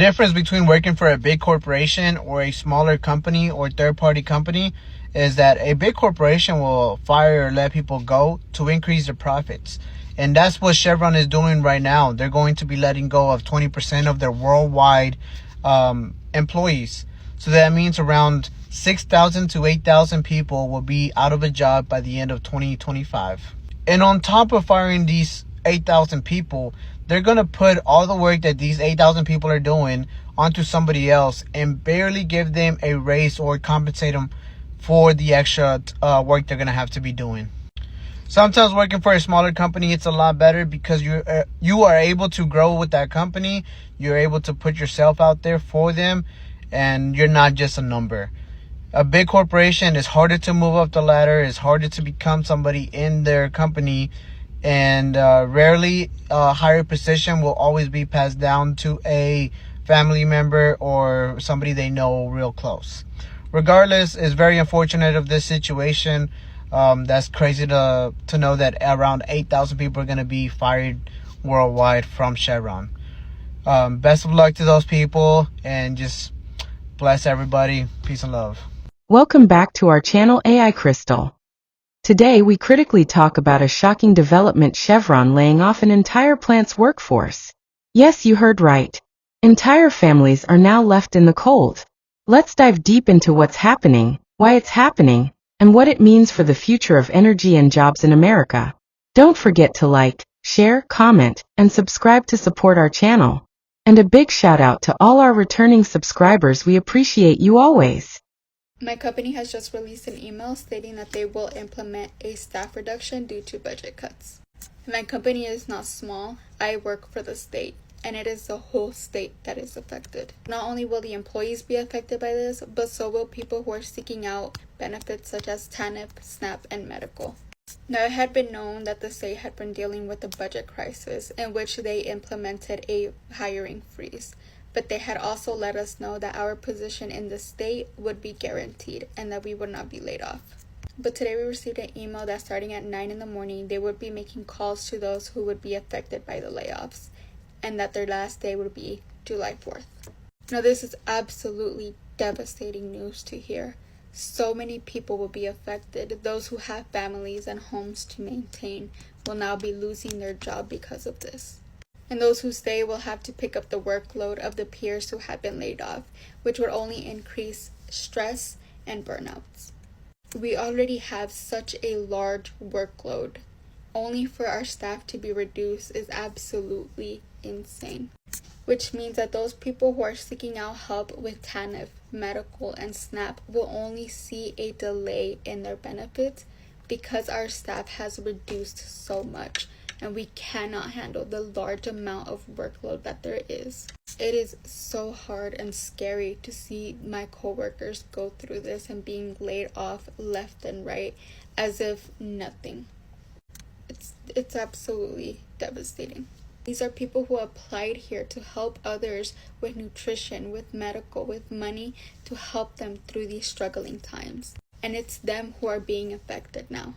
Difference between working for a big corporation or a smaller company or third-party company is that a big corporation will fire or let people go to increase their profits. And that's what Chevron is doing right now. They're going to be letting go of 20% of their worldwide employees. So that means around 6,000 to 8,000 people will be out of a job by the end of 2025. And on top of firing these 8,000 people, they're going to put all the work that these 8,000 people are doing onto somebody else and barely give them a raise or compensate them for the extra work they're going to have to be doing. Sometimes working for a smaller company, it's a lot better because you are able to grow with that company. You're able to put yourself out there for them, and you're not just a number. A big corporation is harder to move up the ladder. It's harder to become somebody in their company, and rarely a higher position will always be passed down to a family member or somebody they know real close. Regardless, it's very unfortunate of this situation. That's crazy to know that around 8,000 people are going to be fired worldwide from Chevron. Best of luck to those people, and just bless everybody. Peace and love. Welcome back to our channel AI Crystal. Today we critically talk about a shocking development: Chevron laying off an entire plant's workforce. Yes, you heard right. Entire families are now left in the cold. Let's dive deep into what's happening, why it's happening, and what it means for the future of energy and jobs in America. Don't forget to like, share, comment, and subscribe to support our channel. And a big shout out to all our returning subscribers. We appreciate you always. My company has just released an email stating that they will implement a staff reduction due to budget cuts. My company is not small. I work for the state, and it is the whole state that is affected. Not only will the employees be affected by this, but so will people who are seeking out benefits such as TANF, SNAP, and medical. Now, it had been known that the state had been dealing with a budget crisis in which they implemented a hiring freeze. But they had also let us know that our position in the state would be guaranteed and that we would not be laid off. But today we received an email that starting at 9 in the morning, they would be making calls to those who would be affected by the layoffs, and that their last day would be July 4th. Now, this is absolutely devastating news to hear. So many people will be affected. Those who have families and homes to maintain will now be losing their job because of this. And those who stay will have to pick up the workload of the peers who have been laid off, which would only increase stress and burnouts. We already have such a large workload. Only for our staff to be reduced is absolutely insane. Which means that those people who are seeking out help with TANF, medical, and SNAP will only see a delay in their benefits because our staff has reduced so much. And we cannot handle the large amount of workload that there is. It is so hard and scary to see my coworkers go through this and being laid off left and right as if nothing. It's absolutely devastating. These are people who applied here to help others with nutrition, with medical, with money, to help them through these struggling times. And it's them who are being affected now.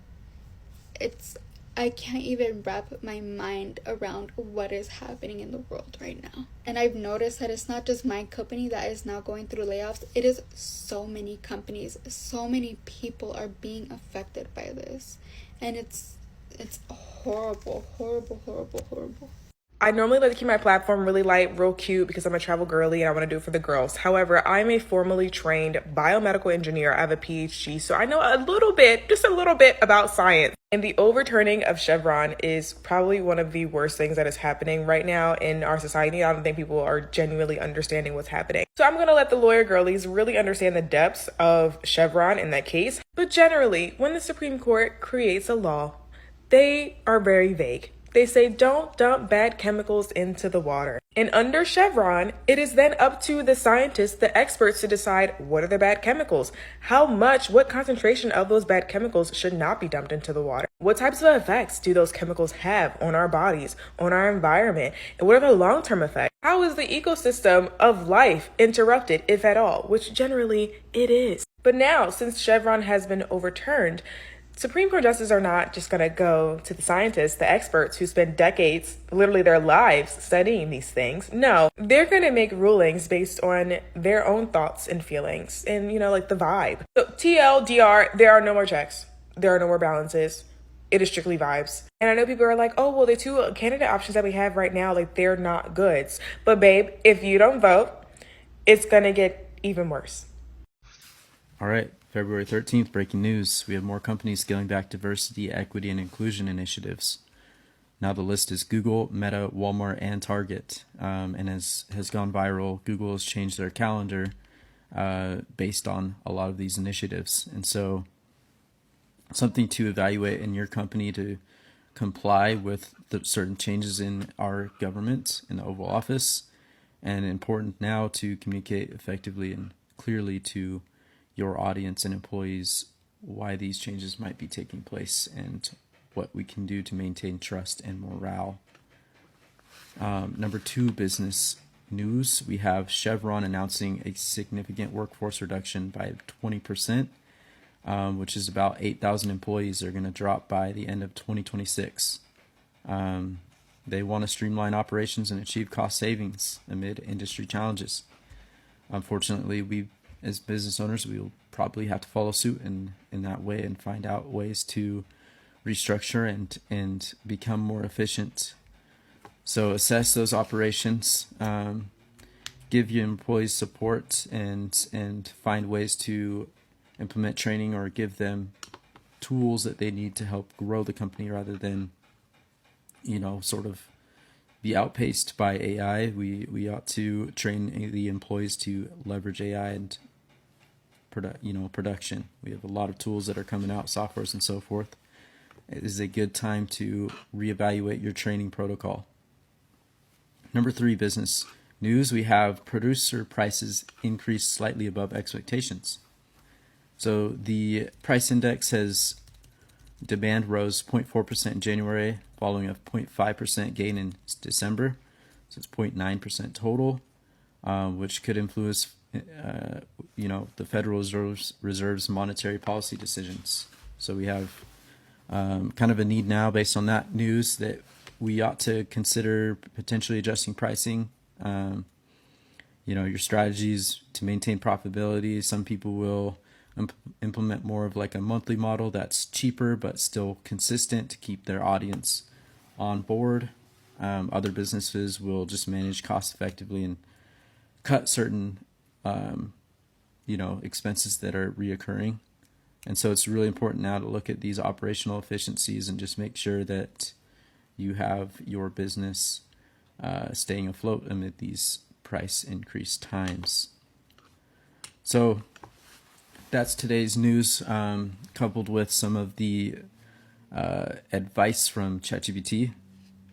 I can't even wrap my mind around what is happening in the world right now. And I've noticed that it's not just my company that is now going through layoffs. It is so many companies. So many people are being affected by this. And it's horrible, horrible, horrible, horrible. I normally like to keep my platform really light, real cute, because I'm a travel girly and I want to do it for the girls. However, I'm a formally trained biomedical engineer. I have a PhD, so I know a little bit, just a little bit about science. And the overturning of Chevron is probably one of the worst things that is happening right now in our society. I don't think people are genuinely understanding what's happening. So I'm going to let the lawyer girlies really understand the depths of Chevron in that case. But generally, when the Supreme Court creates a law, they are very vague. They say don't dump bad chemicals into the water. And under Chevron, it is then up to the scientists, the experts, to decide what are the bad chemicals, how much, what concentration of those bad chemicals should not be dumped into the water. What types of effects do those chemicals have on our bodies, on our environment, and what are the long-term effects? How is the ecosystem of life interrupted, if at all, which generally it is. But now, since Chevron has been overturned, Supreme Court justices are not just going to go to the scientists, the experts who spend decades, literally their lives, studying these things. No, they're going to make rulings based on their own thoughts and feelings and, like the vibe. So TLDR, there are no more checks. There are no more balances. It is strictly vibes. And I know people are like, oh, well, the two candidate options that we have right now, like, they're not goods. But babe, if you don't vote, it's going to get even worse. All right, February 13th, breaking news. We have more companies scaling back diversity, equity, and inclusion initiatives. Now the list is Google, Meta, Walmart, and Target. And as has gone viral, Google has changed their calendar based on a lot of these initiatives. And so something to evaluate in your company to comply with the certain changes in our government in the Oval Office, and important now to communicate effectively and clearly to your audience and employees why these changes might be taking place and what we can do to maintain trust and morale. Number 2, business news. We have Chevron announcing a significant workforce reduction by 20%, which is about 8,000 employees are going to drop by the end of 2026. They want to streamline operations and achieve cost savings amid industry challenges. Unfortunately, as business owners, we will probably have to follow suit in that way and find out ways to restructure and become more efficient. So assess those operations, give your employees support, and find ways to implement training or give them tools that they need to help grow the company rather than, sort of be outpaced by AI. We ought to train the employees to leverage AI and production. We have a lot of tools that are coming out, softwares and so forth. It is a good time to reevaluate your training protocol. Number 3, business news. We have producer prices increased slightly above expectations. So the price index has demand rose 0.4% in January, following a 0.5% gain in December. So it's 0.9% total, which could influence the Federal Reserve's monetary policy decisions. So we have kind of a need now, based on that news, that we ought to consider potentially adjusting pricing. Your strategies to maintain profitability. Some people will implement more of like a monthly model that's cheaper but still consistent to keep their audience on board. Other businesses will just manage costs effectively and cut certain expenses that are reoccurring. And so it's really important now to look at these operational efficiencies and just make sure that you have your business staying afloat amid these price increase times. So that's today's news, coupled with some of the advice from ChatGPT.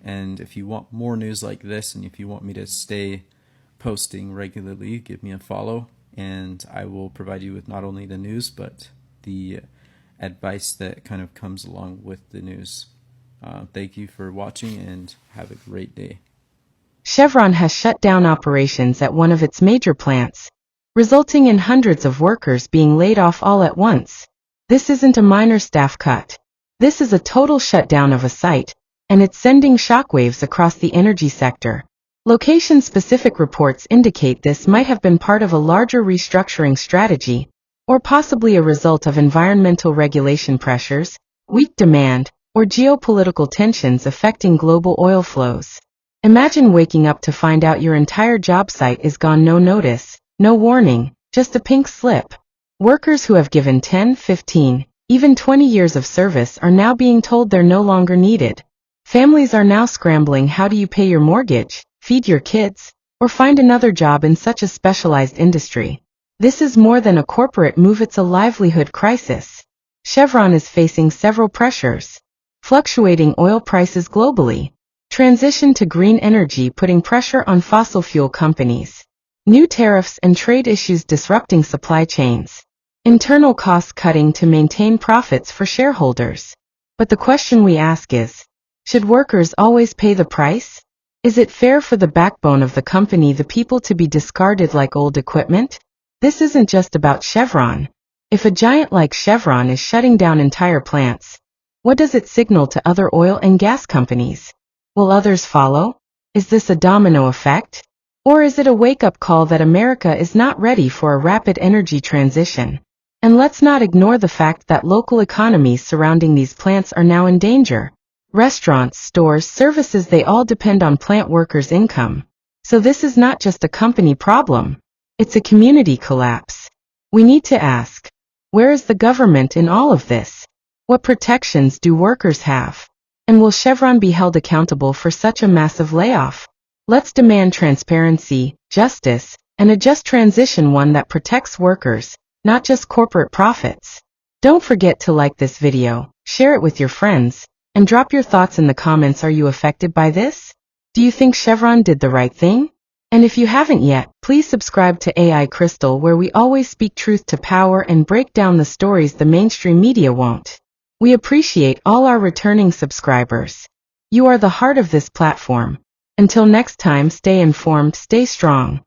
And if you want more news like this, and if you want me to stay posting regularly, give me a follow, and I will provide you with not only the news, but the advice that kind of comes along with the news. Thank you for watching, and have a great day. Chevron has shut down operations at one of its major plants, resulting in hundreds of workers being laid off all at once. This isn't a minor staff cut. This is a total shutdown of a site, and it's sending shockwaves across the energy sector. Location-specific reports indicate this might have been part of a larger restructuring strategy, or possibly a result of environmental regulation pressures, weak demand, or geopolitical tensions affecting global oil flows. Imagine waking up to find out your entire job site is gone, no notice, no warning, just a pink slip. Workers who have given 10, 15, even 20 years of service are now being told they're no longer needed. Families are now scrambling. How do you pay your mortgage, feed your kids, or find another job in such a specialized industry? This is more than a corporate move, it's a livelihood crisis. Chevron is facing several pressures. Fluctuating oil prices globally. Transition to green energy putting pressure on fossil fuel companies. New tariffs and trade issues disrupting supply chains. Internal cost cutting to maintain profits for shareholders. But the question we ask is, should workers always pay the price? Is it fair for the backbone of the company, the people, to be discarded like old equipment? This isn't just about Chevron. If a giant like Chevron is shutting down entire plants, what does it signal to other oil and gas companies? Will others follow? Is this a domino effect? Or is it a wake-up call that America is not ready for a rapid energy transition? And let's not ignore the fact that local economies surrounding these plants are now in danger. Restaurants, stores, services, they all depend on plant workers' income. So this is not just a company problem. It's a community collapse. We need to ask, where is the government in all of this? What protections do workers have? And will Chevron be held accountable for such a massive layoff? Let's demand transparency, justice, and a just transition, one that protects workers, not just corporate profits. Don't forget to like this video, share it with your friends, and drop your thoughts in the comments. Are you affected by this? Do you think Chevron did the right thing? And if you haven't yet, please subscribe to AI Crystal, where we always speak truth to power and break down the stories the mainstream media won't. We appreciate all our returning subscribers. You are the heart of this platform. Until next time, stay informed, stay strong.